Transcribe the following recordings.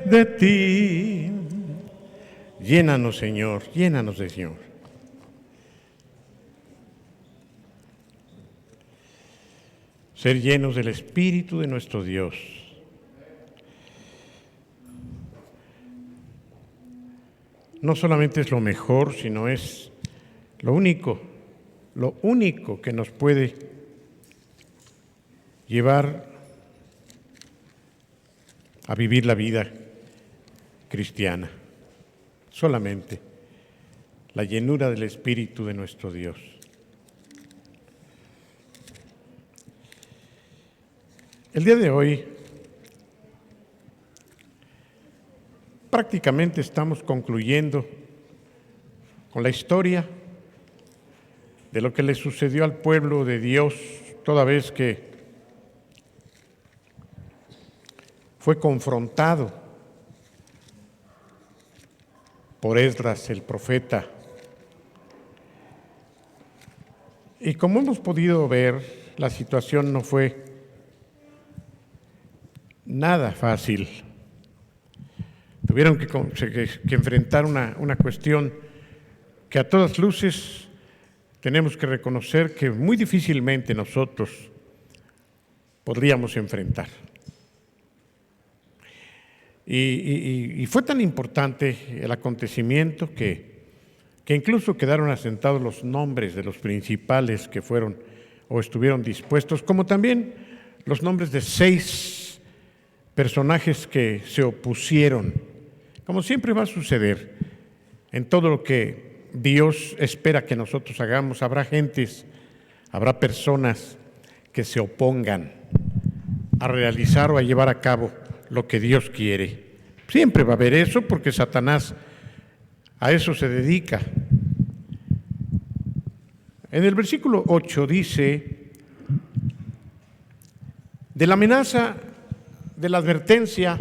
de ti. Llénanos, Señor, llénanos de Señor. Ser llenos del Espíritu de nuestro Dios. No solamente es lo mejor, sino es lo único que nos puede llevar a vivir la vida cristiana. Solamente la llenura del Espíritu de nuestro Dios. El día de hoy prácticamente estamos concluyendo con la historia de lo que le sucedió al pueblo de Dios toda vez que fue confrontado por Esdras el profeta. Y como hemos podido ver, la situación no fue nada fácil. Tuvieron que enfrentar una cuestión que a todas luces tenemos que reconocer que muy difícilmente nosotros podríamos enfrentar. Y fue tan importante el acontecimiento que incluso quedaron asentados los nombres de los principales que fueron o estuvieron dispuestos, como también los nombres de 6 personajes que se opusieron, como siempre va a suceder en todo lo que Dios espera que nosotros hagamos. Habrá personas que se opongan a realizar o a llevar a cabo lo que Dios quiere. Siempre va a haber eso, porque Satanás a eso se dedica. En el versículo 8 dice, de la amenaza, de la advertencia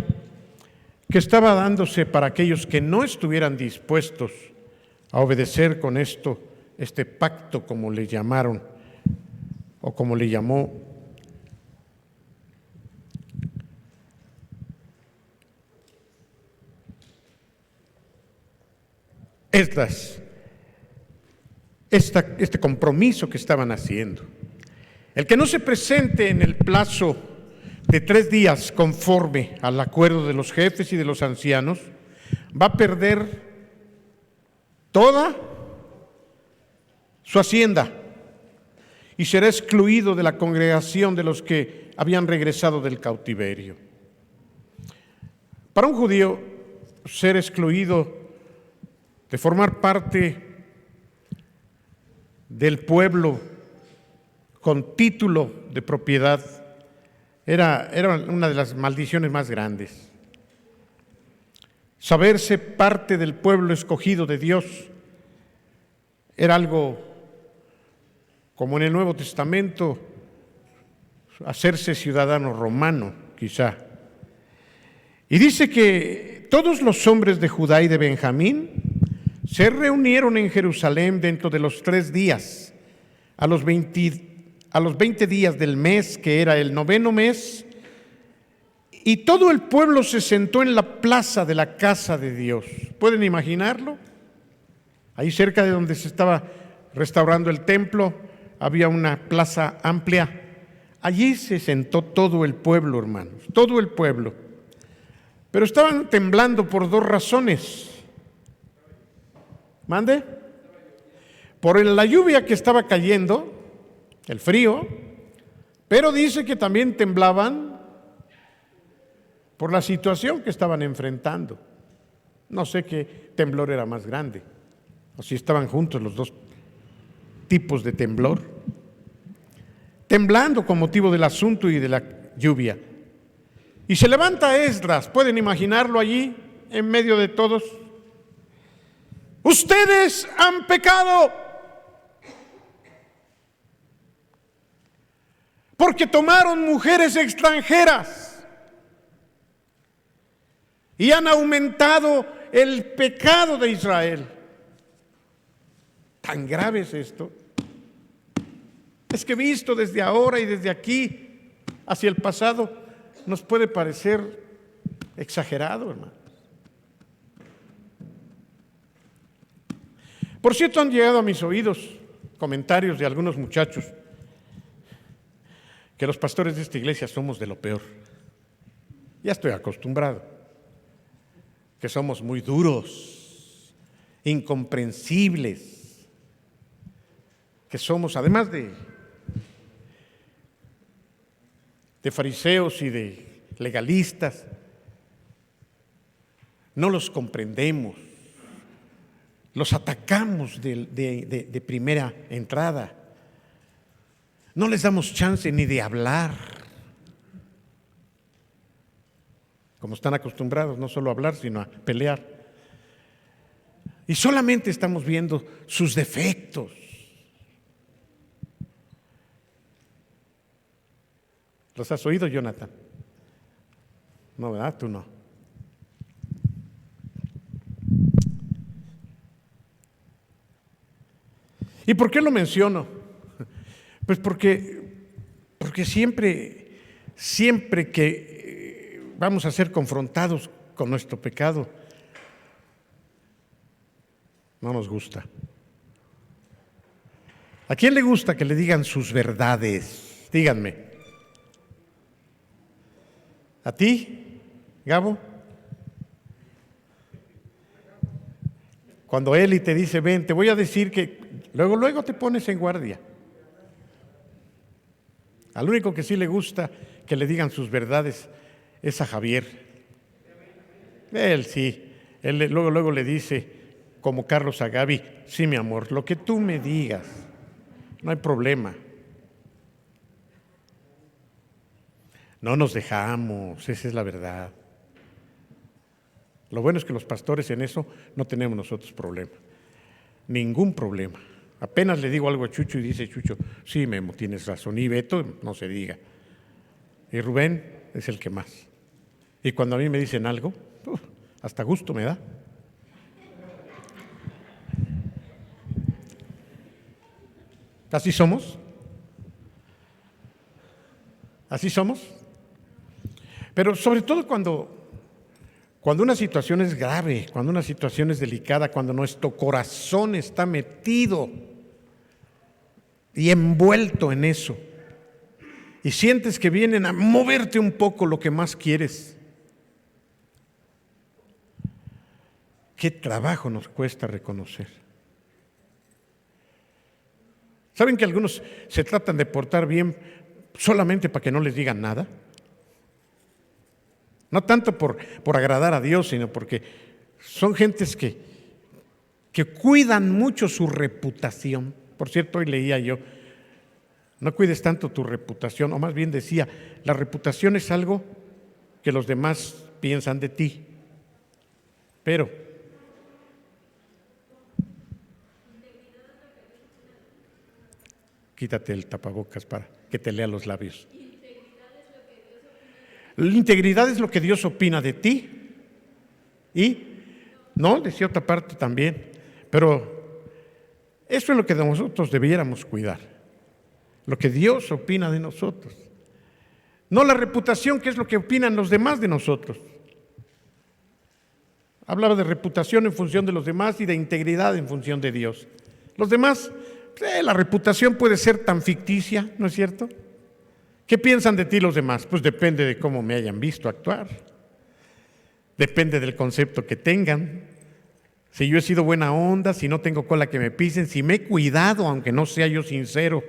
que estaba dándose para aquellos que no estuvieran dispuestos a obedecer con este pacto, como le llamaron, o como le llamó Esdras, este compromiso que estaban haciendo. El que no se presente en el plazo de 3 días conforme al acuerdo de los jefes y de los ancianos va a perder toda su hacienda y será excluido de la congregación de los que habían regresado del cautiverio. Para un judío, ser excluido de formar parte del pueblo con título de propiedad era una de las maldiciones más grandes. Saberse parte del pueblo escogido de Dios era algo como en el Nuevo Testamento, hacerse ciudadano romano, quizá. Y dice que todos los hombres de Judá y de Benjamín se reunieron en Jerusalén dentro de los 3 días, a los 20 días del mes, que era el 9º mes, y todo el pueblo se sentó en la plaza de la casa de Dios. ¿Pueden imaginarlo? Ahí cerca de donde se estaba restaurando el templo, había una plaza amplia. Allí se sentó todo el pueblo, hermanos, todo el pueblo. Pero estaban temblando por 2 razones. ¿Mande? Por la lluvia que estaba cayendo, el frío, pero dice que también temblaban por la situación que estaban enfrentando. No sé qué temblor era más grande, o si estaban juntos los 2 tipos de temblor. Temblando con motivo del asunto y de la lluvia. Y se levanta Esdras, ¿pueden imaginarlo allí en medio de todos? Ustedes han pecado porque tomaron mujeres extranjeras y han aumentado el pecado de Israel. ¿Tan grave es esto? Es que visto desde ahora y desde aquí hacia el pasado nos puede parecer exagerado, hermano. Por cierto, han llegado a mis oídos comentarios de algunos muchachos que los pastores de esta iglesia somos de lo peor. Ya estoy acostumbrado, que somos muy duros, incomprensibles, que somos, además de fariseos y de legalistas, no los comprendemos, los atacamos de primera entrada, no les damos chance ni de hablar, como están acostumbrados, no solo a hablar, sino a pelear. Y solamente estamos viendo sus defectos. ¿Los has oído, Jonathan? No, ¿verdad? Tú no. ¿Y por qué lo menciono? Pues porque siempre que vamos a ser confrontados con nuestro pecado, no nos gusta. ¿A quién le gusta que le digan sus verdades? Díganme. ¿A ti, Gabo? Cuando Eli te dice, ven, te voy a decir que luego te pones en guardia. Al único que sí le gusta que le digan sus verdades es a Javier. Él sí, él luego le dice, como Carlos a Gaby, sí, mi amor, lo que tú me digas, no hay problema. No nos dejamos, esa es la verdad. Lo bueno es que los pastores en eso no tenemos nosotros problema, ningún problema. Apenas le digo algo a Chucho y dice Chucho, sí, Memo, tienes razón. Y Beto, no se diga. Y Rubén es el que más. Y cuando a mí me dicen algo, hasta gusto me da. ¿Así somos? ¿Así somos? Pero sobre todo cuando una situación es grave, cuando una situación es delicada, cuando nuestro corazón está metido y envuelto en eso, y sientes que vienen a moverte un poco lo que más quieres. Qué trabajo nos cuesta reconocer. ¿Saben que algunos se tratan de portar bien solamente para que no les digan nada? No tanto por agradar a Dios, sino porque son gentes que cuidan mucho su reputación. Por cierto, hoy leía yo, no cuides tanto tu reputación, o más bien decía, la reputación es algo que los demás piensan de ti, pero quítate el tapabocas para que te lea los labios. La integridad es lo que Dios opina de ti. Y, no, decía otra parte también, pero eso es lo que nosotros debiéramos cuidar. Lo que Dios opina de nosotros. No la reputación, que es lo que opinan los demás de nosotros. Hablaba de reputación en función de los demás y de integridad en función de Dios. Los demás, la reputación puede ser tan ficticia, ¿no es cierto? ¿Qué piensan de ti los demás? Pues depende de cómo me hayan visto actuar. Depende del concepto que tengan. Si yo he sido buena onda, si no tengo cola que me pisen, si me he cuidado aunque no sea yo sincero.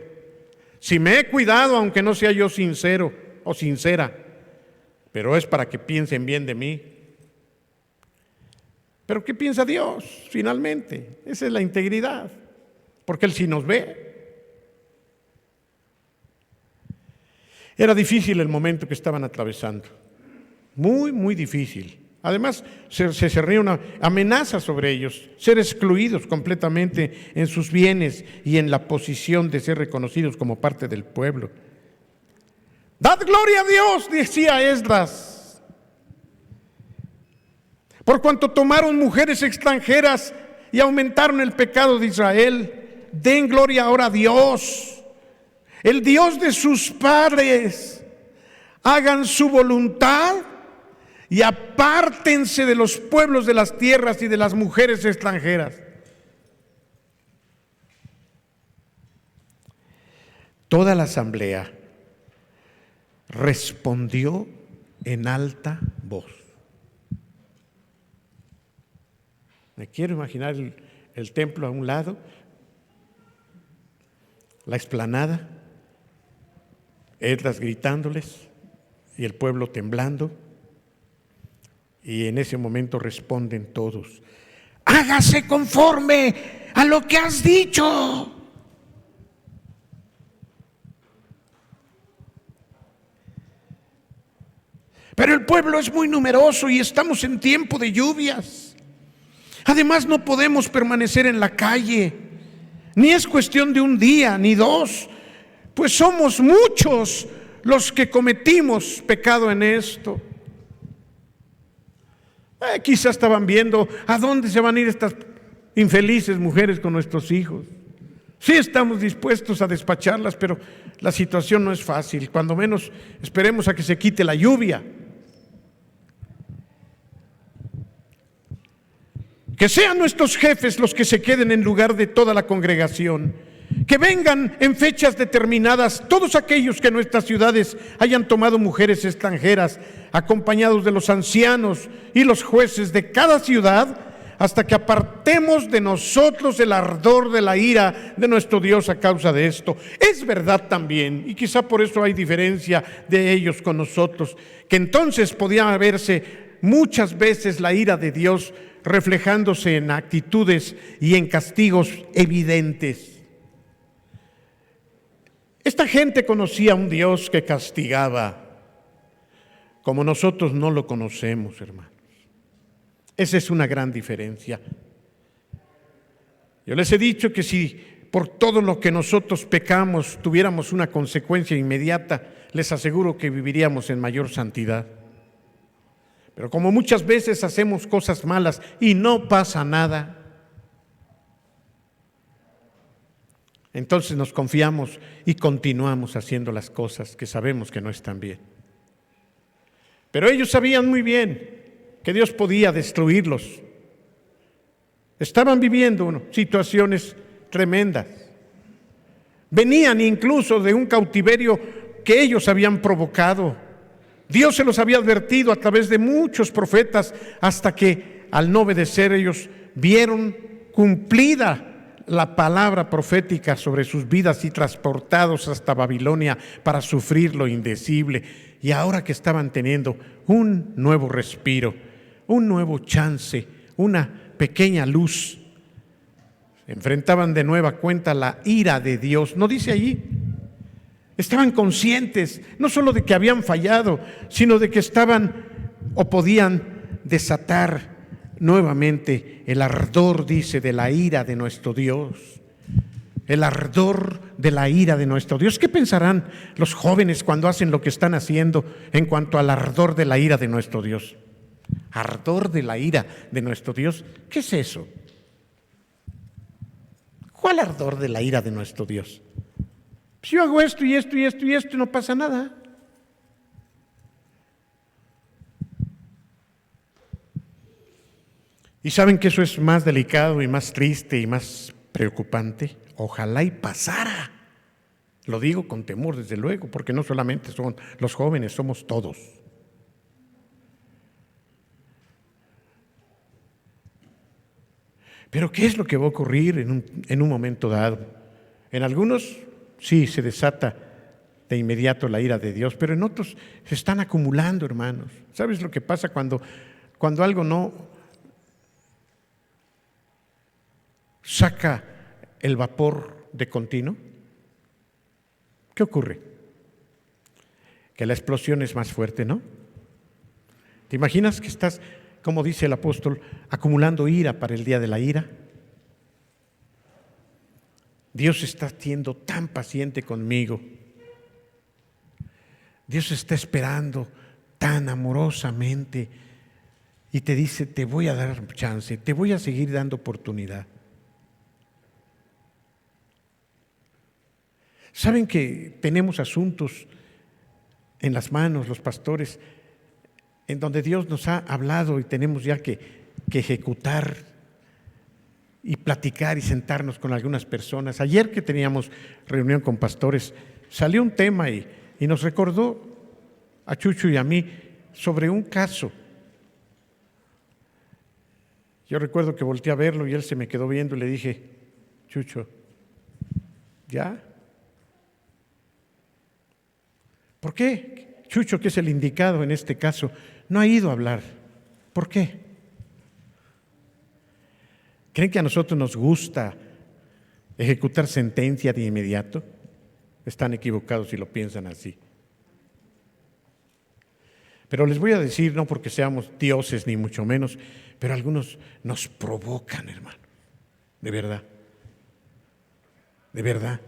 Si me he cuidado aunque no sea yo sincero o sincera, pero es para que piensen bien de mí. Pero ¿qué piensa Dios finalmente? Esa es la integridad, porque Él sí nos ve. Era difícil el momento que estaban atravesando, muy, muy difícil. Además, se cernía una amenaza sobre ellos, ser excluidos completamente en sus bienes y en la posición de ser reconocidos como parte del pueblo. ¡Dad gloria a Dios!, decía Esdras, por cuanto tomaron mujeres extranjeras y aumentaron el pecado de Israel. Den gloria ahora a Dios, el Dios de sus padres. Hagan su voluntad y apártense de los pueblos de las tierras y de las mujeres extranjeras. Toda la asamblea respondió en alta voz. Me quiero imaginar el templo a un lado, la explanada, Esdras gritándoles y el pueblo temblando, y en ese momento responden todos: hágase conforme a lo que has dicho. Pero el pueblo es muy numeroso y estamos en tiempo de lluvias. Además, no podemos permanecer en la calle, ni es cuestión de un día ni dos, pues somos muchos los que cometimos pecado en esto. Quizás estaban viendo a dónde se van a ir estas infelices mujeres con nuestros hijos. Sí estamos dispuestos a despacharlas, pero la situación no es fácil. Cuando menos esperemos a que se quite la lluvia. Que sean nuestros jefes los que se queden en lugar de toda la congregación. Que vengan en fechas determinadas todos aquellos que en nuestras ciudades hayan tomado mujeres extranjeras, acompañados de los ancianos y los jueces de cada ciudad, hasta que apartemos de nosotros el ardor de la ira de nuestro Dios a causa de esto. Es verdad también, y quizá por eso hay diferencia de ellos con nosotros, que entonces podía verse muchas veces la ira de Dios reflejándose en actitudes y en castigos evidentes. Esta gente conocía a un Dios que castigaba, como nosotros no lo conocemos, hermanos. Esa es una gran diferencia. Yo les he dicho que si por todo lo que nosotros pecamos tuviéramos una consecuencia inmediata, les aseguro que viviríamos en mayor santidad. Pero como muchas veces hacemos cosas malas y no pasa nada, entonces nos confiamos y continuamos haciendo las cosas que sabemos que no están bien. Pero ellos sabían muy bien que Dios podía destruirlos. Estaban viviendo situaciones tremendas. Venían incluso de un cautiverio que ellos habían provocado. Dios se los había advertido a través de muchos profetas, hasta que al no obedecer ellos vieron cumplida la palabra profética sobre sus vidas y transportados hasta Babilonia para sufrir lo indecible. Y ahora que estaban teniendo un nuevo respiro, un nuevo chance, una pequeña luz, enfrentaban de nueva cuenta la ira de Dios. ¿No dice allí? Estaban conscientes no solo de que habían fallado, sino de que estaban o podían desatar nuevamente el ardor, dice, de la ira de nuestro Dios. El ardor de la ira de nuestro Dios. ¿Qué pensarán los jóvenes cuando hacen lo que están haciendo en cuanto al ardor de la ira de nuestro Dios? Ardor de la ira de nuestro Dios. ¿Qué es eso? ¿Cuál ardor de la ira de nuestro Dios? Si yo hago esto y esto y esto y esto, no pasa nada. ¿Y saben que eso es más delicado y más triste y más preocupante? Ojalá y pasara. Lo digo con temor, desde luego, porque no solamente son los jóvenes, somos todos. Pero ¿qué es lo que va a ocurrir en un momento dado? En algunos sí se desata de inmediato la ira de Dios, pero en otros se están acumulando, hermanos. ¿Sabes lo que pasa cuando algo no saca el vapor de continuo? ¿Qué ocurre? Que la explosión es más fuerte, ¿no? ¿Te imaginas que estás, como dice el apóstol, acumulando ira para el día de la ira? Dios está siendo tan paciente conmigo. Dios está esperando tan amorosamente y te dice: te voy a dar chance, te voy a seguir dando oportunidad. ¿Saben que tenemos asuntos en las manos, los pastores, en donde Dios nos ha hablado y tenemos ya que ejecutar y platicar y sentarnos con algunas personas? Ayer que teníamos reunión con pastores, salió un tema y nos recordó a Chucho y a mí sobre un caso. Yo recuerdo que volteé a verlo y él se me quedó viendo y le dije, Chucho, ¿ya? ¿Por qué Chucho, que es el indicado en este caso, no ha ido a hablar? ¿Por qué? ¿Creen que a nosotros nos gusta ejecutar sentencia de inmediato? Están equivocados si lo piensan así. Pero les voy a decir, no porque seamos dioses ni mucho menos, pero algunos nos provocan, hermano. De verdad. De verdad.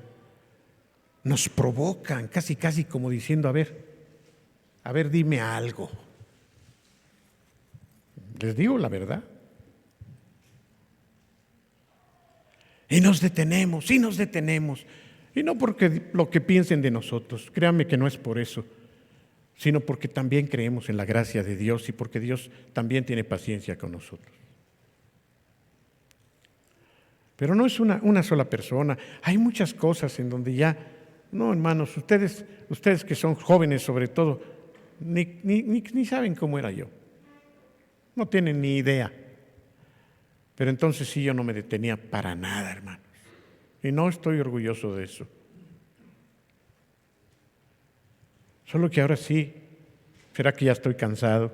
Nos provocan, casi como diciendo, a ver, dime algo. Les digo la verdad. Y nos detenemos. Y no porque lo que piensen de nosotros, créanme que no es por eso, sino porque también creemos en la gracia de Dios y porque Dios también tiene paciencia con nosotros. Pero no es una sola persona, hay muchas cosas en donde ya, no hermanos, ustedes que son jóvenes sobre todo, ni saben cómo era yo, no tienen ni idea. Pero entonces sí, yo no me detenía para nada, hermanos, y no estoy orgulloso de eso. Solo que ahora sí, ¿será que ya estoy cansado?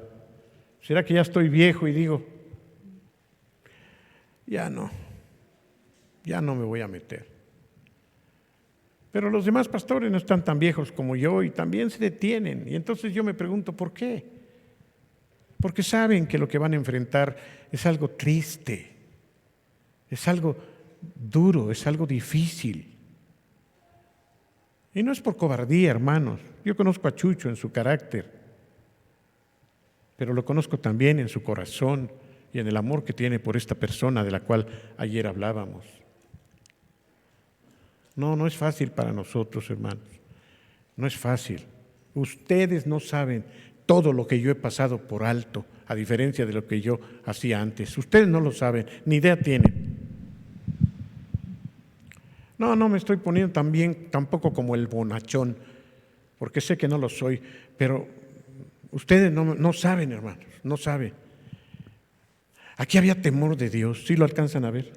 ¿Será que ya estoy viejo y digo, ya no me voy a meter? Pero los demás pastores no están tan viejos como yo y también se detienen. Y entonces yo me pregunto, ¿por qué? Porque saben que lo que van a enfrentar es algo triste, es algo duro, es algo difícil. Y no es por cobardía, hermanos. Yo conozco a Chucho en su carácter, pero lo conozco también en su corazón y en el amor que tiene por esta persona de la cual ayer hablábamos. No es fácil para nosotros, hermanos. No es fácil. Ustedes no saben todo lo que yo he pasado por alto, a diferencia de lo que yo hacía antes. Ustedes no lo saben, ni idea tienen. No me estoy poniendo tampoco como el bonachón, porque sé que no lo soy, pero ustedes no saben, hermanos, no saben. Aquí había temor de Dios, ¿sí lo alcanzan a ver?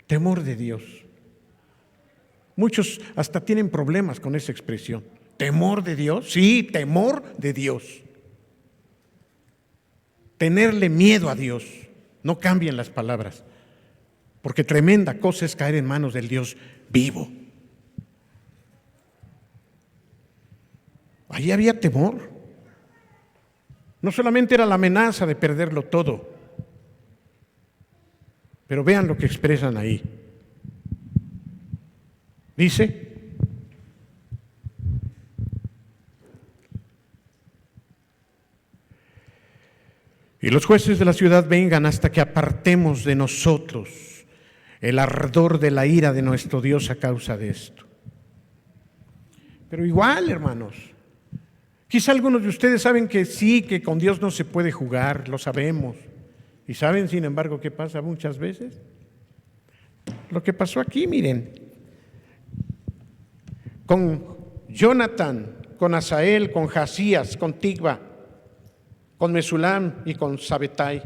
Temor de Dios. Muchos hasta tienen problemas con esa expresión. ¿Temor de Dios? Sí, temor de Dios. Tenerle miedo a Dios. No cambien las palabras, porque tremenda cosa es caer en manos del Dios vivo. Allí había temor. No solamente era la amenaza de perderlo todo, pero vean lo que expresan ahí. Dice, y los jueces de la ciudad vengan hasta que apartemos de nosotros el ardor de la ira de nuestro Dios a causa de esto. Pero igual, hermanos, quizá algunos de ustedes saben que sí, que con Dios no se puede jugar, lo sabemos. ¿Y saben, sin embargo, qué pasa muchas veces? Lo que pasó aquí, miren, con Jonathan, con Asael, con Jasías, con Tigba, con Mesulam y con Sabetai.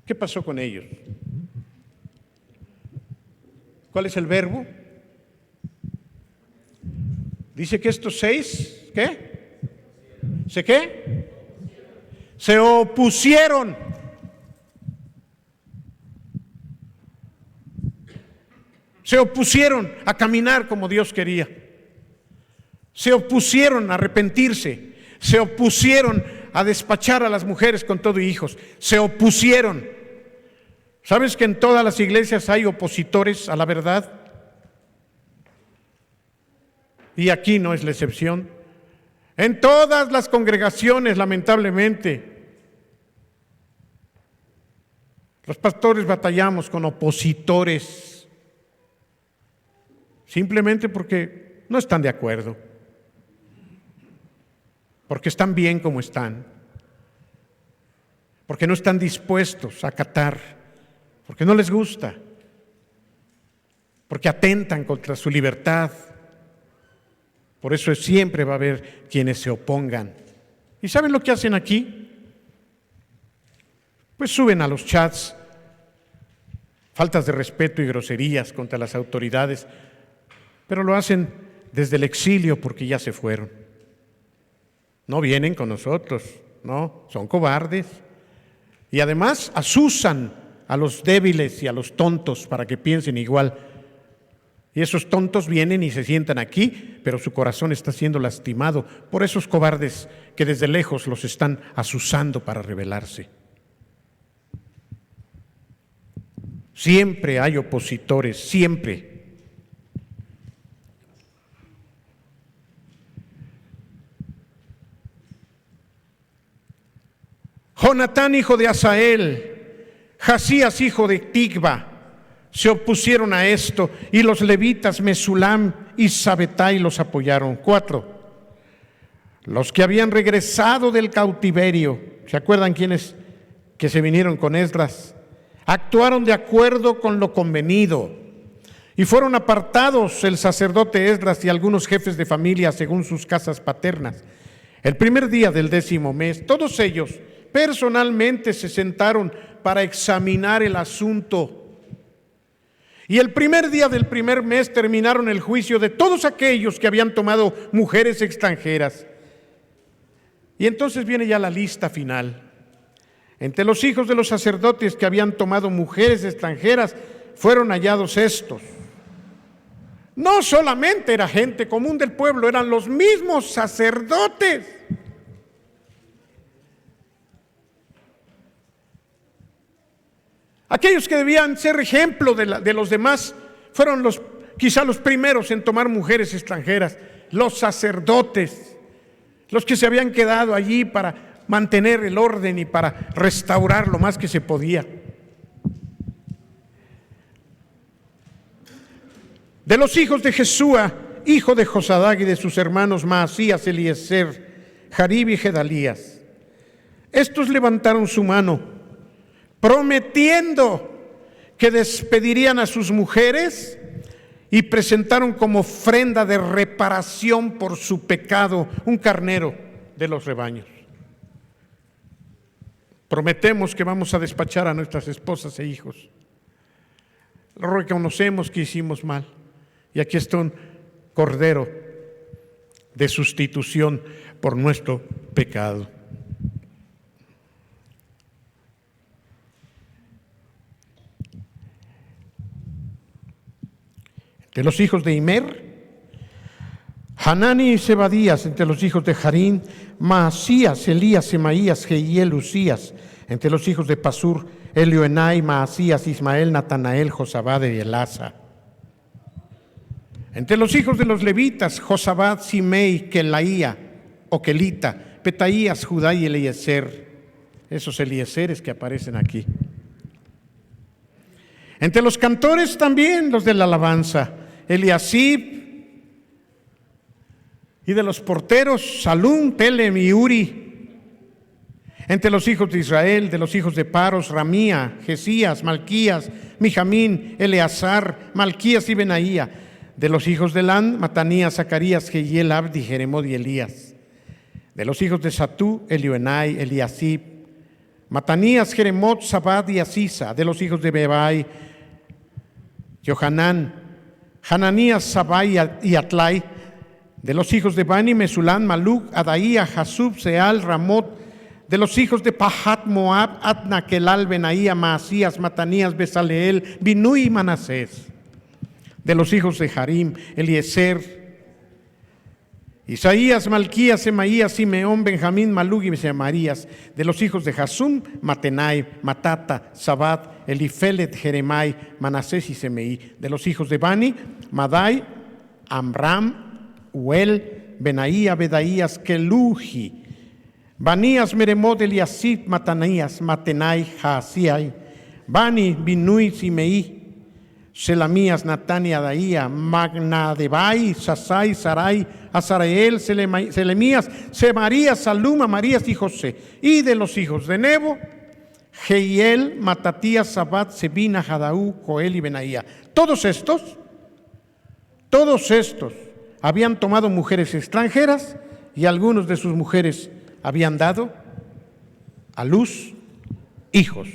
¿Qué pasó con ellos? ¿Cuál es el verbo? Dice que estos 6, ¿qué? ¿Se qué? Se opusieron. Se opusieron a caminar como Dios quería. Se opusieron a arrepentirse. Se opusieron a despachar a las mujeres con todo y hijos. Se opusieron. ¿Sabes que en todas las iglesias hay opositores a la verdad? Y aquí no es la excepción. En todas las congregaciones, lamentablemente, los pastores batallamos con opositores, simplemente porque no están de acuerdo, porque están bien como están, porque no están dispuestos a acatar, porque no les gusta, porque atentan contra su libertad. Por eso siempre va a haber quienes se opongan. ¿Y saben lo que hacen aquí? Pues suben a los chats faltas de respeto y groserías contra las autoridades, pero lo hacen desde el exilio porque ya se fueron. No vienen con nosotros, no, son cobardes. Y además asusan a los débiles y a los tontos para que piensen igual. Y esos tontos vienen y se sientan aquí, pero su corazón está siendo lastimado por esos cobardes que desde lejos los están asusando para rebelarse. Siempre hay opositores, siempre. Jonatán, hijo de Asael, Jasías, hijo de Tigba, se opusieron a esto, y los levitas Mesulam y Sabetai los apoyaron. 4. Los que habían regresado del cautiverio, ¿se acuerdan quiénes que se vinieron con Esdras? Actuaron de acuerdo con lo convenido, y fueron apartados el sacerdote Esdras y algunos jefes de familia según sus casas paternas. El primer día del 10º mes, todos ellos personalmente se sentaron para examinar el asunto. Y el primer día del primer mes terminaron el juicio de todos aquellos que habían tomado mujeres extranjeras. Y entonces viene ya la lista final. Entre los hijos de los sacerdotes que habían tomado mujeres extranjeras fueron hallados estos. No solamente era gente común del pueblo, eran los mismos sacerdotes. Aquellos que debían ser ejemplo de los demás fueron quizá los primeros en tomar mujeres extranjeras, los sacerdotes, los que se habían quedado allí para mantener el orden y para restaurar lo más que se podía. De los hijos de Jesúa, hijo de Josadag, y de sus hermanos Maasías, Eliezer, Jarib y Gedalías, estos levantaron su mano prometiendo que despedirían a sus mujeres y presentaron como ofrenda de reparación por su pecado un carnero de los rebaños. Prometemos que vamos a despachar a nuestras esposas e hijos. Reconocemos que hicimos mal y aquí está un cordero de sustitución por nuestro pecado. De los hijos de Imer, Hanani y Zebadías. Entre los hijos de Harín, Maasías, Elías, Semaías, Jehiel, Usías. Entre los hijos de Pasur, Elioenai, Maasías, Ismael, Natanael, Josabad y Elasa. Entre los hijos de los levitas, Josabad, Simei, Kelaía o Kelita, Petaías, Judá y Eliezer. Esos Eliezeres que aparecen aquí. Entre los cantores también los de la alabanza, Eliasib, y de los porteros, Salum, Pelem y Uri. Entre los hijos de Israel, de los hijos de Paros, Ramía, Jesías, Malquías, Mijamín, Eleazar, Malquías y Benaía. De los hijos de Lan, Matanías, Zacarías, Jehiel, Abdi, Jeremot y Elías. De los hijos de Satú, Elioenai, Eliasib, Matanías, Jeremot, Zabad y Asisa. De los hijos de Bebai, Johanán, Hananías, Sabai y Atlai. De los hijos de Bani, Mesulán, Maluc, Adaía, Jasub, Seal, Ramot. De los hijos de Pahat, Moab, Adna, Kelal, Benaía, Maasías, Matanías, Besaleel, Binui y Manasés. De los hijos de Harim, Eliezer, Isaías, Malquías, Semaías, Simeón, Benjamín, Maluc y Semarías. De los hijos de Jasum, Matenai, Matata, Sabad, Elifelet, Jeremai, Manasés y Semeí. De los hijos de Bani, Madai, Amram, Uel, Benaía, Bedaías, Keluji, Banías, Meremot, Eliasib, Matanías, Matenai, Jaasiai, Bani, Binui, Simeí, Selamías, Natania, Adaía, Magnadebai, Sasai, Sarai, Azarael, Selemías, Semarías, Salum, Amarías y José. Y de los hijos de Nebo, Jehiel, Matatías, Sabat, Sebina, Jadaú, Joel y Benaía. Todos estos Todos estos habían tomado mujeres extranjeras y algunos de sus mujeres habían dado a luz hijos.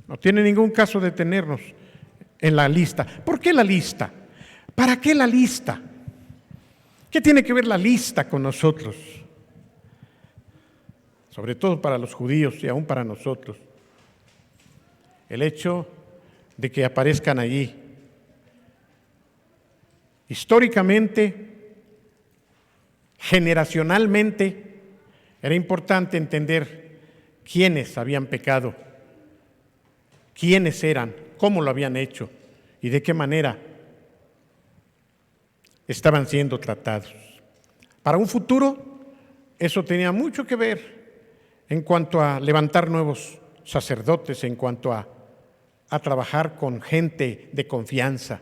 No tiene ningún caso detenernos en la lista. ¿Por qué la lista? ¿Para qué la lista? ¿Qué tiene que ver la lista con nosotros? Sobre todo para los judíos y aún para nosotros. El hecho de que aparezcan allí. Históricamente, generacionalmente, era importante entender quiénes habían pecado, quiénes eran, cómo lo habían hecho y de qué manera estaban siendo tratados. Para un futuro, eso tenía mucho que ver en cuanto a levantar nuevos sacerdotes, en cuanto a trabajar con gente de confianza.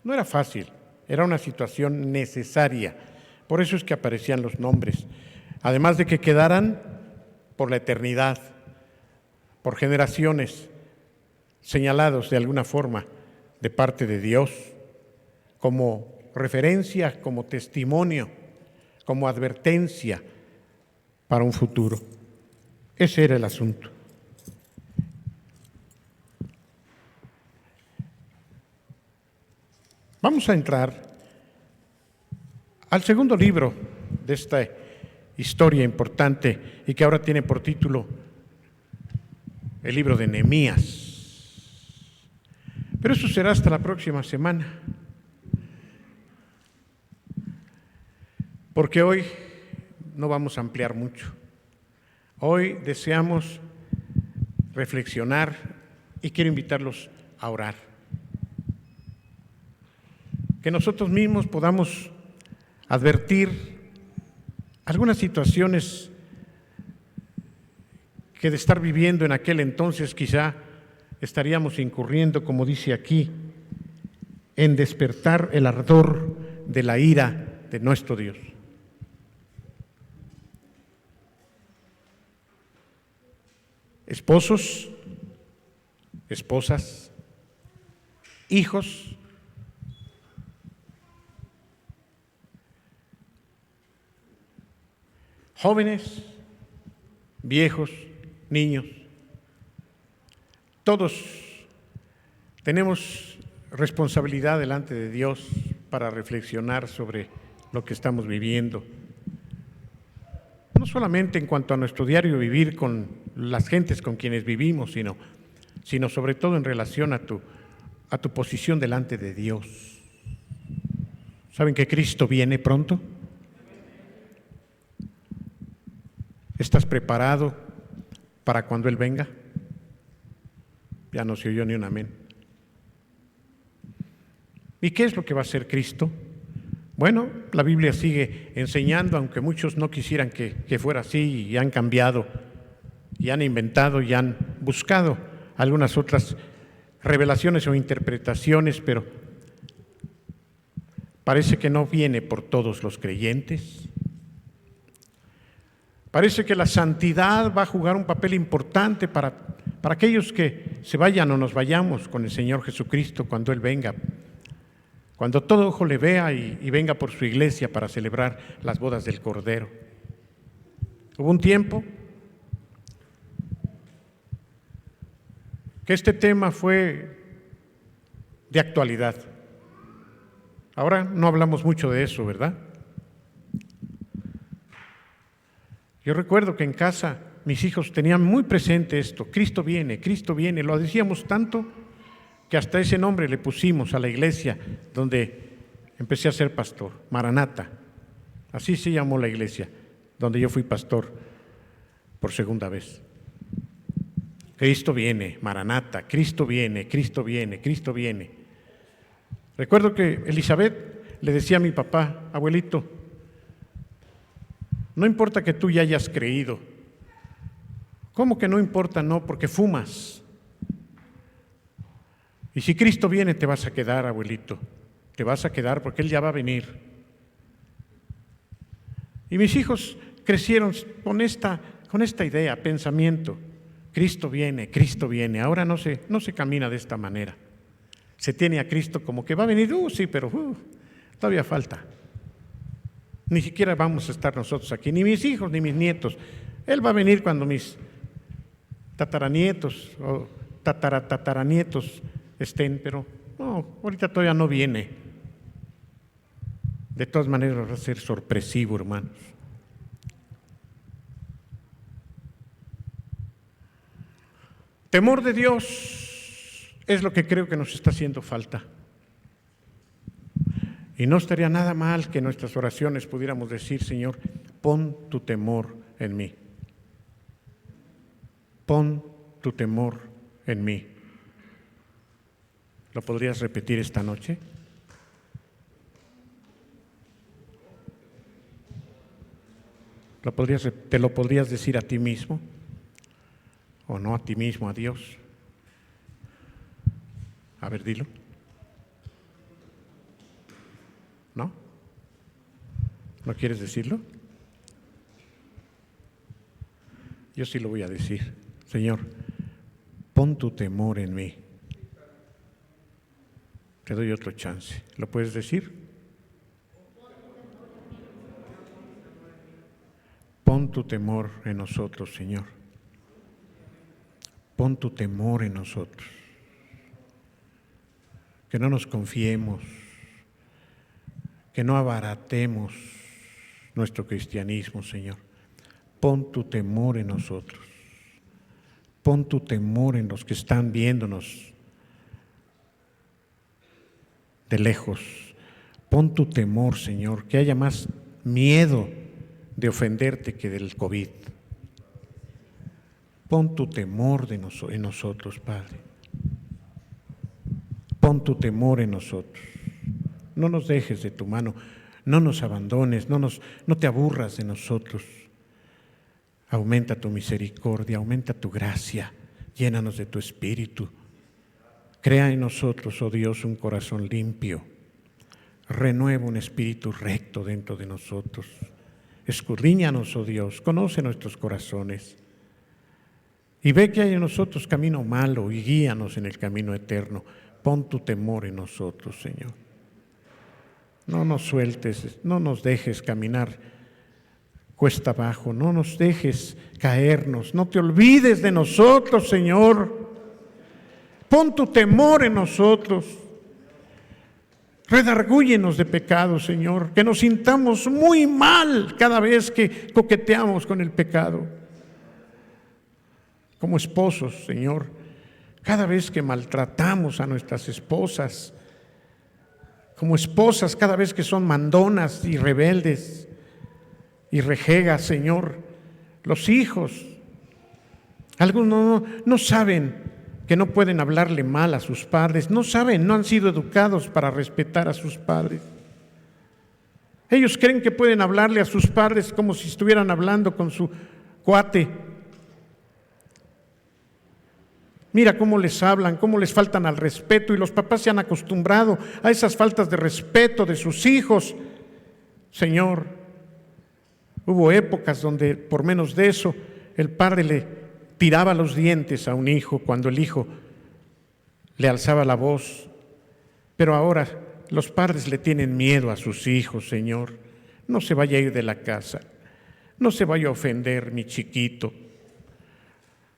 No era fácil, era una situación necesaria. Por eso es que aparecían los nombres. Además de que quedaran por la eternidad, por generaciones, señalados de alguna forma de parte de Dios, como referencia, como testimonio, como advertencia para un futuro. Ese era el asunto. Vamos a entrar al segundo libro de esta historia importante y que ahora tiene por título el libro de Nehemías. Pero eso será hasta la próxima semana, porque hoy no vamos a ampliar mucho. Hoy deseamos reflexionar y quiero invitarlos a orar. Que nosotros mismos podamos advertir algunas situaciones que de estar viviendo en aquel entonces quizá estaríamos incurriendo, como dice aquí, en despertar el ardor de la ira de nuestro Dios. Esposos, esposas, hijos, jóvenes, viejos, niños, todos tenemos responsabilidad delante de Dios para reflexionar sobre lo que estamos viviendo. No solamente en cuanto a nuestro diario vivir con las gentes con quienes vivimos, sino sobre todo en relación a tu posición delante de Dios. ¿Saben que Cristo viene pronto? ¿Estás preparado para cuando Él venga? Ya no se oyó ni un amén. ¿Y qué es lo que va a hacer Cristo? Bueno, la Biblia sigue enseñando, aunque muchos no quisieran que fuera así y han cambiado, y han inventado y han buscado algunas otras revelaciones o interpretaciones, pero parece que no viene por todos los creyentes. Parece que la santidad va a jugar un papel importante para aquellos que se vayan o nos vayamos con el Señor Jesucristo cuando Él venga, cuando todo ojo le vea y venga por su iglesia para celebrar las bodas del Cordero. Hubo un tiempo que este tema fue de actualidad. Ahora no hablamos mucho de eso, ¿verdad? Yo recuerdo que en casa mis hijos tenían muy presente esto: Cristo viene, lo decíamos tanto que hasta ese nombre le pusimos a la iglesia donde empecé a ser pastor, Maranata. Así se llamó la iglesia donde yo fui pastor por segunda vez. Cristo viene, Maranata, Cristo viene, Cristo viene, Cristo viene. Recuerdo que Elizabeth le decía a mi papá: abuelito, no importa que tú ya hayas creído. ¿Cómo que no importa? No, porque fumas. Y si Cristo viene, te vas a quedar, abuelito. Te vas a quedar porque Él ya va a venir. Y mis hijos crecieron con esta idea, pensamiento. Cristo viene, Cristo viene. Ahora no se camina de esta manera. Se tiene a Cristo como que va a venir, sí, pero todavía falta. Ni siquiera vamos a estar nosotros aquí, ni mis hijos, ni mis nietos. Él va a venir cuando mis tataranietos o tataranietos estén, pero no, ahorita todavía no viene. De todas maneras va a ser sorpresivo, hermanos. Temor de Dios es lo que creo que nos está haciendo falta. Y no estaría nada mal que en nuestras oraciones pudiéramos decir: Señor, pon tu temor en mí. Pon tu temor en mí. ¿Lo podrías repetir esta noche? ¿Te lo podrías decir a ti mismo? ¿O no a ti mismo, a Dios? A ver, dilo. ¿No? ¿No quieres decirlo? Yo sí lo voy a decir. Señor, pon tu temor en mí. Te doy otro chance. ¿Lo puedes decir? Pon tu temor en nosotros, Señor. Pon tu temor en nosotros. Que no nos confiemos, que no abaratemos nuestro cristianismo, Señor. Pon tu temor en nosotros. Pon tu temor en los que están viéndonos de lejos. Pon tu temor, Señor, que haya más miedo de ofenderte que del COVID. Pon tu temor en nosotros, Padre. Pon tu temor en nosotros. No nos dejes de tu mano, no nos abandones, no te aburras de nosotros. Aumenta tu misericordia, aumenta tu gracia, llénanos de tu espíritu. Crea en nosotros, oh Dios, un corazón limpio. Renueva un espíritu recto dentro de nosotros. Escudriñanos, oh Dios, conoce nuestros corazones. Y ve que hay en nosotros camino malo y guíanos en el camino eterno. Pon tu temor en nosotros, Señor. No nos sueltes, no nos dejes caminar cuesta abajo, no nos dejes caernos, no te olvides de nosotros, Señor. Pon tu temor en nosotros. Redargúyenos de pecado, Señor, que nos sintamos muy mal cada vez que coqueteamos con el pecado. Como esposos, Señor, cada vez que maltratamos a nuestras esposas, como esposas cada vez que son mandonas y rebeldes y rejegas, Señor, los hijos, algunos no saben que no pueden hablarle mal a sus padres, no saben, no han sido educados para respetar a sus padres. Ellos creen que pueden hablarle a sus padres como si estuvieran hablando con su cuate. Mira cómo les hablan, cómo les faltan al respeto, y los papás se han acostumbrado a esas faltas de respeto de sus hijos. Señor, hubo épocas donde por menos de eso el padre le tiraba los dientes a un hijo cuando el hijo le alzaba la voz, pero ahora los padres le tienen miedo a sus hijos, Señor. No se vaya a ir de la casa, no se vaya a ofender mi chiquito,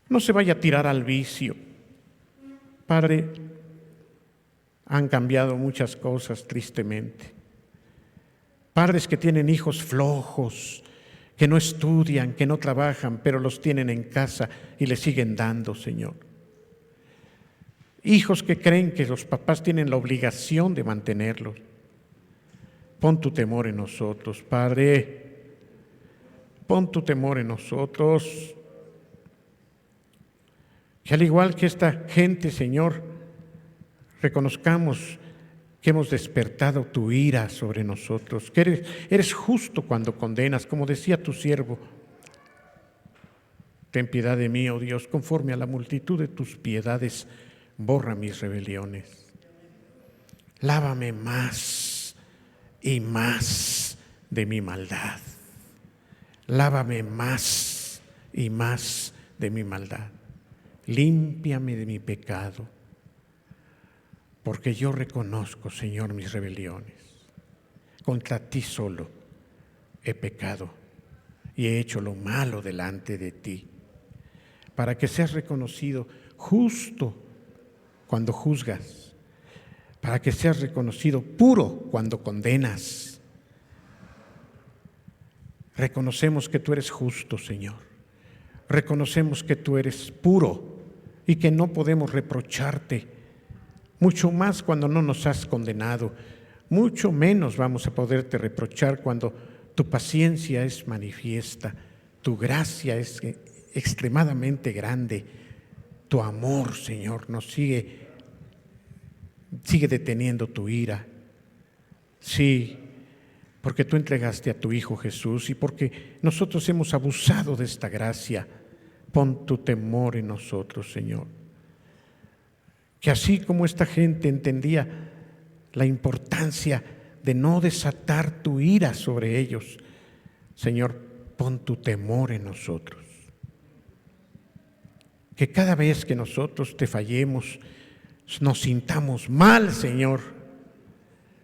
no se vaya a tirar al vicio. Padre, han cambiado muchas cosas tristemente. Padres que tienen hijos flojos, que no estudian, que no trabajan, pero los tienen en casa y les siguen dando, Señor. Hijos que creen que los papás tienen la obligación de mantenerlos. Pon tu temor en nosotros, Padre. Pon tu temor en nosotros. Que al igual que esta gente, Señor, reconozcamos que hemos despertado tu ira sobre nosotros, que eres justo cuando condenas, como decía tu siervo. Ten piedad de mí, oh Dios, conforme a la multitud de tus piedades, borra mis rebeliones. Lávame más y más de mi maldad. Lávame más y más de mi maldad. Límpiame de mi pecado, porque yo reconozco, Señor, mis rebeliones. Contra ti solo he pecado y he hecho lo malo delante de ti, para que seas reconocido justo cuando juzgas, para que seas reconocido puro cuando condenas. Reconocemos que tú eres justo, Señor. Reconocemos que tú eres puro y que no podemos reprocharte, mucho más cuando no nos has condenado. Mucho menos vamos a poderte reprochar cuando tu paciencia es manifiesta, tu gracia es extremadamente grande, tu amor, Señor, nos sigue deteniendo tu ira. Sí, porque tú entregaste a tu Hijo Jesús y porque nosotros hemos abusado de esta gracia. Pon tu temor en nosotros, Señor. Que así como esta gente entendía la importancia de no desatar tu ira sobre ellos, Señor, pon tu temor en nosotros. Que cada vez que nosotros te fallemos, nos sintamos mal, Señor.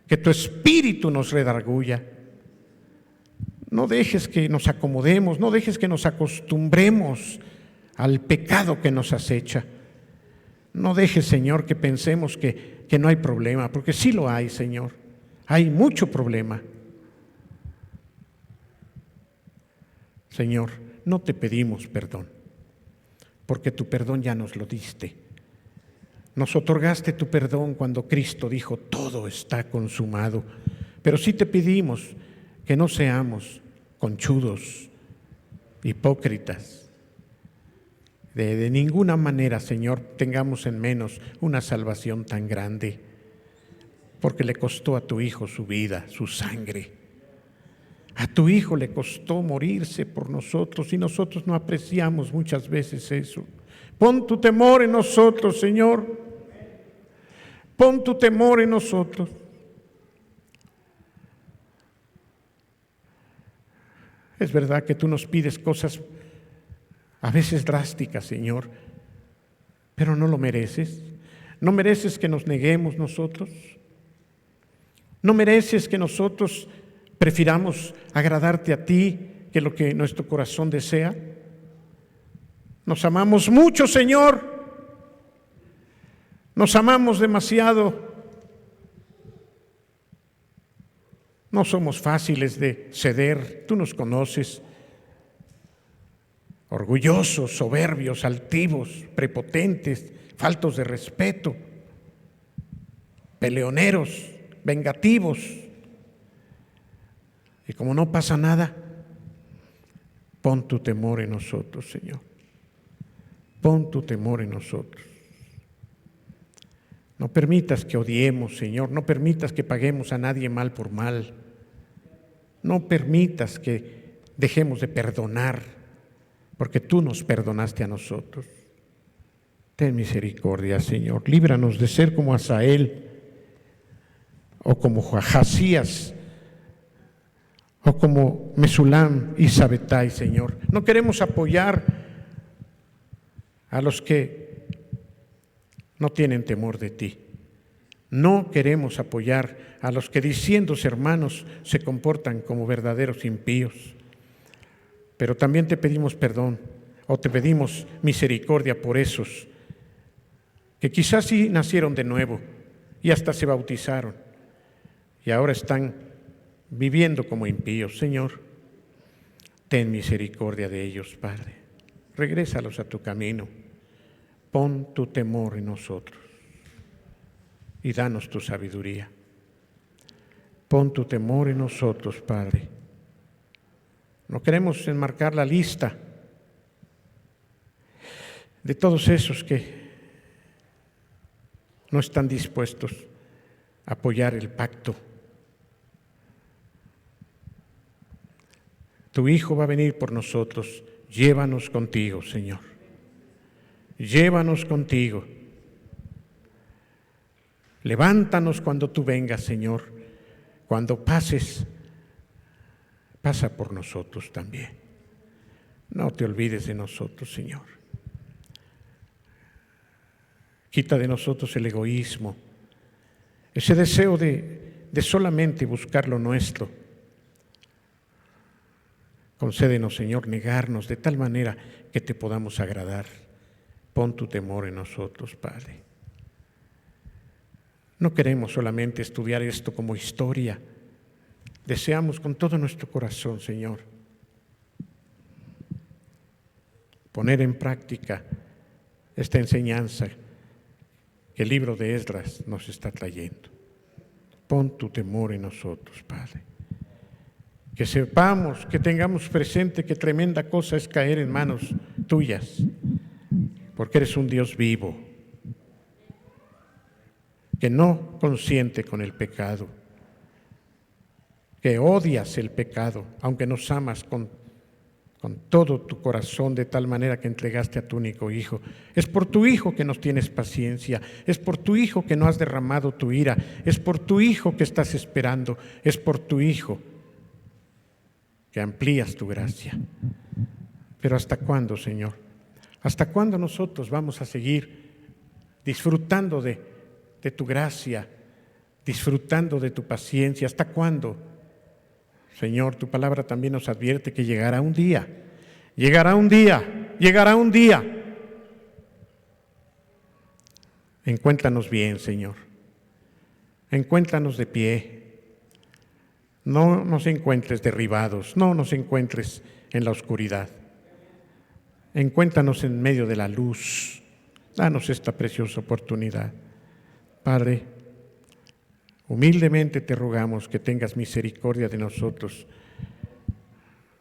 Que tu Espíritu nos redarguya. No dejes que nos acomodemos, no dejes que nos acostumbremos al pecado que nos acecha. No dejes, Señor, que pensemos que no hay problema, porque sí lo hay, Señor. Hay mucho problema. Señor, no te pedimos perdón, porque tu perdón ya nos lo diste. Nos otorgaste tu perdón cuando Cristo dijo, todo está consumado. Pero sí te pedimos que no seamos conchudos, hipócritas. De ninguna manera, Señor, tengamos en menos una salvación tan grande, porque le costó a tu Hijo su vida, su sangre. A tu Hijo le costó morirse por nosotros y nosotros no apreciamos muchas veces eso. Pon tu temor en nosotros, Señor. Pon tu temor en nosotros. Es verdad que tú nos pides cosas a veces drásticas, Señor, pero no lo mereces. No mereces que nos neguemos nosotros. No mereces que nosotros prefiramos agradarte a ti que lo que nuestro corazón desea. Nos amamos mucho, Señor. Nos amamos demasiado. No somos fáciles de ceder. Tú nos conoces. Orgullosos, soberbios, altivos, prepotentes, faltos de respeto, peleoneros, vengativos. Y como no pasa nada, pon tu temor en nosotros, Señor. Pon tu temor en nosotros. No permitas que odiemos, Señor. No permitas que paguemos a nadie mal por mal. No permitas que dejemos de perdonar, porque tú nos perdonaste a nosotros. Ten misericordia, Señor. Líbranos de ser como Asael, o como Jacías, o como Mesulam y Sabetai, Señor. No queremos apoyar a los que no tienen temor de ti. No queremos apoyar a los que, diciéndose hermanos, se comportan como verdaderos impíos. Pero también te pedimos perdón, o te pedimos misericordia por esos que quizás sí nacieron de nuevo y hasta se bautizaron y ahora están viviendo como impíos. Señor, ten misericordia de ellos, Padre. Regrésalos a tu camino. Pon tu temor en nosotros y danos tu sabiduría. Pon tu temor en nosotros, Padre. No queremos enmarcar la lista de todos esos que no están dispuestos a apoyar el pacto. Tu Hijo va a venir por nosotros. Llévanos contigo, Señor. Llévanos contigo. Levántanos cuando tú vengas, Señor. Cuando pases, pasa por nosotros también. No te olvides de nosotros, Señor. Quita de nosotros el egoísmo, ese deseo de solamente buscar lo nuestro. Concédenos, Señor, negarnos de tal manera que te podamos agradar. Pon tu temor en nosotros, Padre. No queremos solamente estudiar esto como historia. Deseamos con todo nuestro corazón, Señor, poner en práctica esta enseñanza que el libro de Esdras nos está trayendo. Pon tu temor en nosotros, Padre. Que sepamos, que tengamos presente que tremenda cosa es caer en manos tuyas, porque eres un Dios vivo, que no consiente con el pecado, que odias el pecado, aunque nos amas con todo tu corazón, de tal manera que entregaste a tu único Hijo. Es por tu Hijo que nos tienes paciencia, es por tu Hijo que no has derramado tu ira, es por tu Hijo que estás esperando, es por tu Hijo que amplías tu gracia. Pero ¿hasta cuándo, Señor? ¿Hasta cuándo nosotros vamos a seguir disfrutando de tu gracia, disfrutando de tu paciencia? ¿Hasta cuándo? Señor, tu palabra también nos advierte que llegará un día, llegará un día, llegará un día. Encuéntranos bien, Señor. Encuéntranos de pie. No nos encuentres derribados, no nos encuentres en la oscuridad. Encuéntranos en medio de la luz. Danos esta preciosa oportunidad. Padre, humildemente te rogamos que tengas misericordia de nosotros,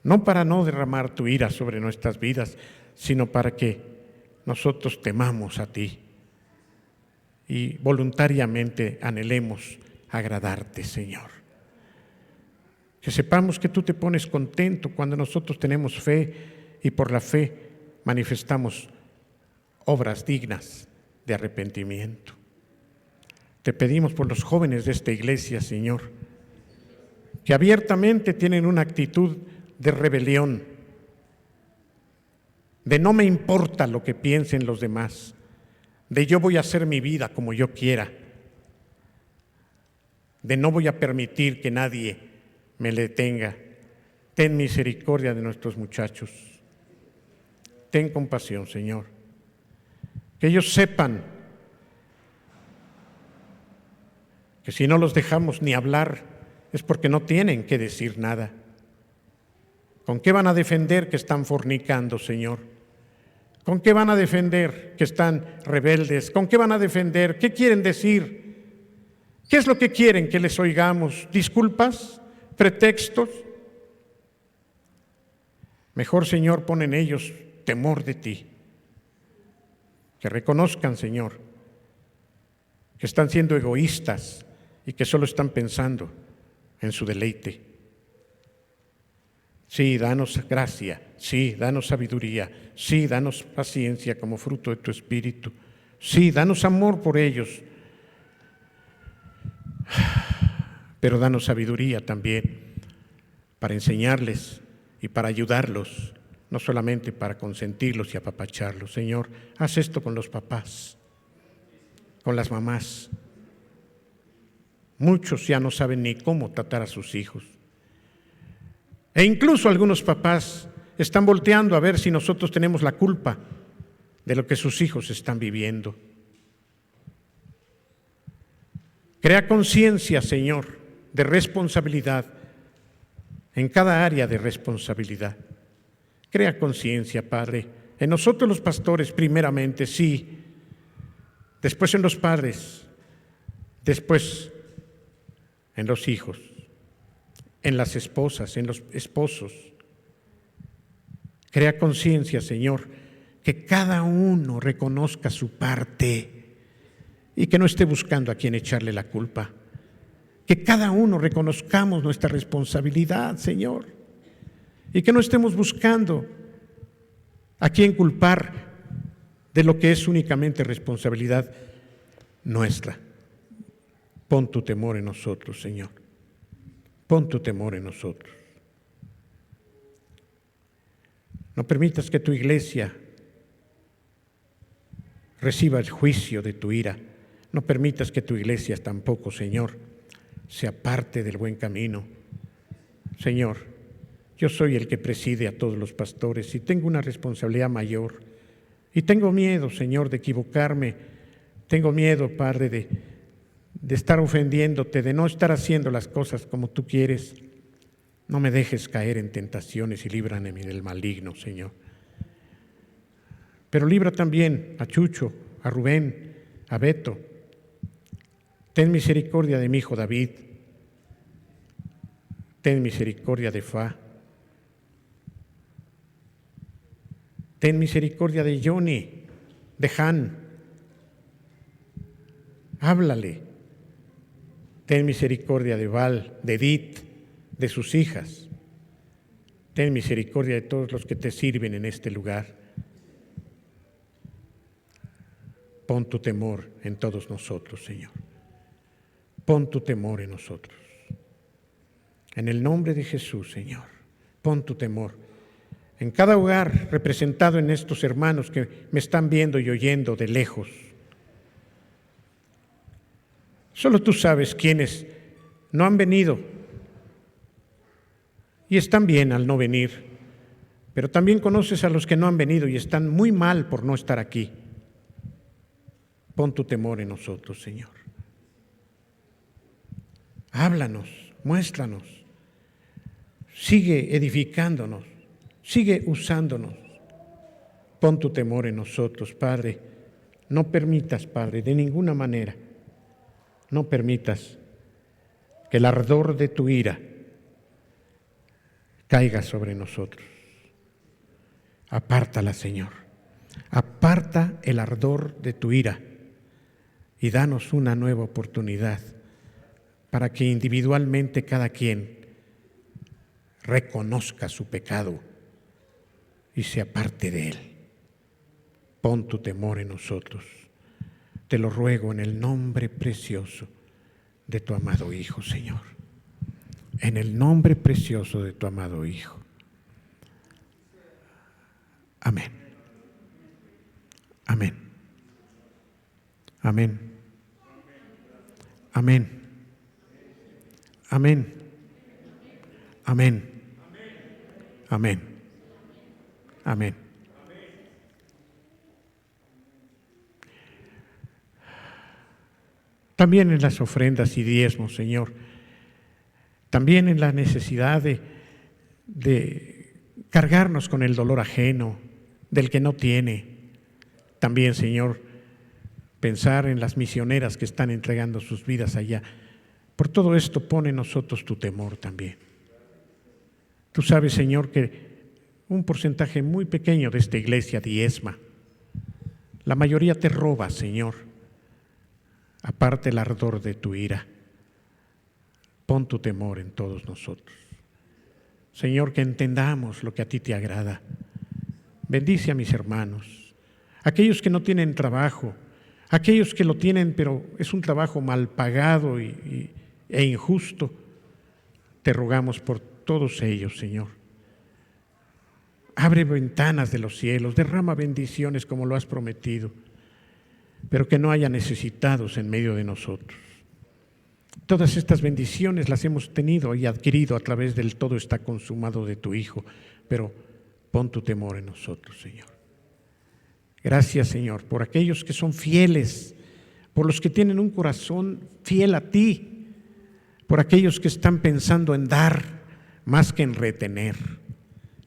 no para no derramar tu ira sobre nuestras vidas, sino para que nosotros temamos a ti y voluntariamente anhelemos agradarte, Señor. Que sepamos que tú te pones contento cuando nosotros tenemos fe y por la fe manifestamos obras dignas de arrepentimiento. Te pedimos por los jóvenes de esta iglesia, Señor, que abiertamente tienen una actitud de rebelión, de no me importa lo que piensen los demás, de yo voy a hacer mi vida como yo quiera, de no voy a permitir que nadie me detenga. Ten misericordia de nuestros muchachos. Ten compasión, Señor. Que ellos sepan que si no los dejamos ni hablar es porque no tienen que decir nada. ¿Con qué van a defender que están fornicando, Señor? ¿Con qué van a defender que están rebeldes? ¿Con qué van a defender? ¿Qué quieren decir? ¿Qué es lo que quieren que les oigamos? ¿Disculpas? ¿Pretextos? Mejor, Señor, pon en ellos temor de ti. Que reconozcan, Señor, que están siendo egoístas y que solo están pensando en su deleite. Sí, danos gracia, sí, danos sabiduría, sí, danos paciencia como fruto de tu Espíritu, sí, danos amor por ellos, pero danos sabiduría también para enseñarles y para ayudarlos, no solamente para consentirlos y apapacharlos. Señor, haz esto con los papás, con las mamás. Muchos ya no saben ni cómo tratar a sus hijos. E incluso algunos papás están volteando a ver si nosotros tenemos la culpa de lo que sus hijos están viviendo. Crea conciencia, Señor, de responsabilidad en cada área de responsabilidad. Crea conciencia, Padre, en nosotros los pastores primeramente, sí, después en los padres, después en los hijos, en las esposas, en los esposos. Crea conciencia, Señor, que cada uno reconozca su parte y que no esté buscando a quien echarle la culpa. Que cada uno reconozcamos nuestra responsabilidad, Señor, y que no estemos buscando a quien culpar de lo que es únicamente responsabilidad nuestra. Pon tu temor en nosotros, Señor. Pon tu temor en nosotros. No permitas que tu iglesia reciba el juicio de tu ira. No permitas que tu iglesia tampoco, Señor, se aparte del buen camino. Señor, yo soy el que preside a todos los pastores y tengo una responsabilidad mayor. Y tengo miedo, Señor, de equivocarme. Tengo miedo, Padre, de estar ofendiéndote, de no estar haciendo las cosas como tú quieres. No me dejes caer en tentaciones y líbrame del maligno, Señor. Pero libra también a Chucho, a Rubén, a Beto. Ten misericordia de mi hijo David. Ten misericordia de Fa. Ten misericordia de Johnny, de Han. Háblale. Ten misericordia de Val, de Edith, de sus hijas. Ten misericordia de todos los que te sirven en este lugar. Pon tu temor en todos nosotros, Señor. Pon tu temor en nosotros. En el nombre de Jesús, Señor, pon tu temor en cada hogar representado en estos hermanos que me están viendo y oyendo de lejos. Solo tú sabes quiénes no han venido y están bien al no venir, pero también conoces a los que no han venido y están muy mal por no estar aquí. Pon tu temor en nosotros, Señor. Háblanos, muéstranos, sigue edificándonos, sigue usándonos. Pon tu temor en nosotros, Padre. No permitas, Padre, de ninguna manera, no permitas que el ardor de tu ira caiga sobre nosotros. Apártala, Señor. Aparta el ardor de tu ira y danos una nueva oportunidad para que individualmente cada quien reconozca su pecado y se aparte de él. Pon tu temor en nosotros. Te lo ruego en el nombre precioso de tu amado Hijo, Señor. En el nombre precioso de tu amado Hijo. Amén. Amén. Amén. Amén. Amén. Amén. Amén. Amén. También en las ofrendas y diezmos, Señor. También en la necesidad de cargarnos con el dolor ajeno del que no tiene. También, Señor, pensar en las misioneras que están entregando sus vidas allá. Por todo esto pone en nosotros tu temor también. Tú sabes, Señor, que un porcentaje muy pequeño de esta iglesia diezma. La mayoría te roba, Señor. Aparte el ardor de tu ira. Pon tu temor en todos nosotros. Señor, que entendamos lo que a ti te agrada. Bendice a mis hermanos, aquellos que no tienen trabajo, aquellos que lo tienen, pero es un trabajo mal pagado e injusto. Te rogamos por todos ellos, Señor. Abre ventanas de los cielos, derrama bendiciones como lo has prometido, pero que no haya necesitados en medio de nosotros. Todas estas bendiciones las hemos tenido y adquirido a través del todo está consumado de tu Hijo, pero pon tu temor en nosotros, Señor. Gracias, Señor, por aquellos que son fieles, por los que tienen un corazón fiel a ti, por aquellos que están pensando en dar más que en retener.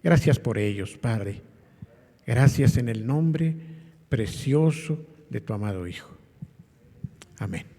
Gracias por ellos, Padre. Gracias en el nombre precioso de tu amado Hijo. Amén.